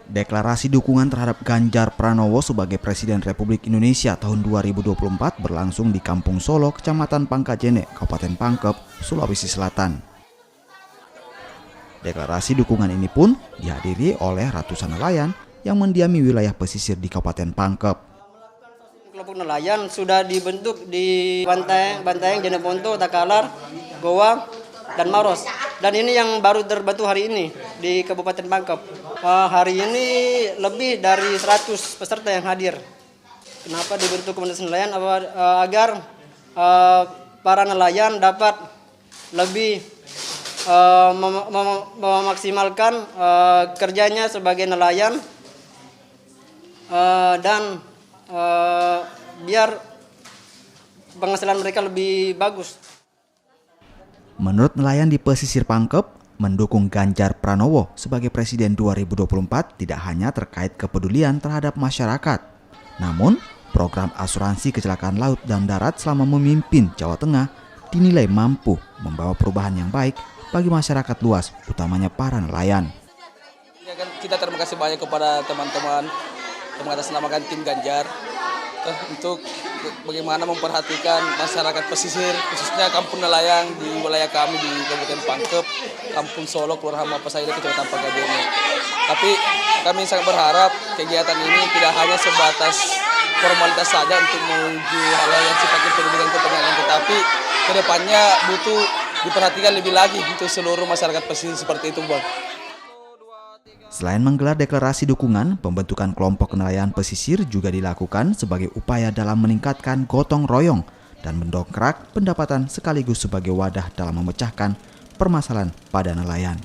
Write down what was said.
Deklarasi dukungan terhadap Ganjar Pranowo sebagai Presiden Republik Indonesia tahun 2024 berlangsung di Kampung Solo, Kecamatan Pangkajene, Kabupaten Pangkep, Sulawesi Selatan. Deklarasi dukungan ini pun dihadiri oleh ratusan nelayan yang mendiami wilayah pesisir di Kabupaten Pangkep. Kelompok nelayan sudah dibentuk di Bantaeng, Jeneponto, Takalar, Goa, dan Maros. Dan ini yang baru terbentuk hari ini di Kabupaten Pangkep. Hari ini lebih dari 100 peserta yang hadir. Kenapa dibentuk komunitas nelayan? Agar para nelayan dapat lebih memaksimalkan kerjanya sebagai nelayan dan biar penghasilan mereka lebih bagus. Menurut nelayan di pesisir Pangkep, mendukung Ganjar Pranowo sebagai Presiden 2024 tidak hanya terkait kepedulian terhadap masyarakat, namun program asuransi kecelakaan laut dan darat selama memimpin Jawa Tengah dinilai mampu membawa perubahan yang baik bagi masyarakat luas, utamanya para nelayan. Kita terima kasih banyak kepada teman-teman yang mengatasnamakan tim Ganjar untuk bagaimana memperhatikan masyarakat pesisir, khususnya kampung nelayan di wilayah kami di Kabupaten Pangkep, Kampung Solo, Kelurahan Mapasahila, Kecamatan Pangkajene. Tapi kami sangat berharap kegiatan ini tidak hanya sebatas formalitas saja untuk menuju hal-hal yang sifatnya pendidikan kepentingan, tetapi kedepannya butuh diperhatikan lebih lagi untuk seluruh masyarakat pesisir seperti itu, Bang. Selain menggelar deklarasi dukungan, pembentukan kelompok nelayan pesisir juga dilakukan sebagai upaya dalam meningkatkan gotong royong dan mendongkrak pendapatan sekaligus sebagai wadah dalam memecahkan permasalahan pada nelayan.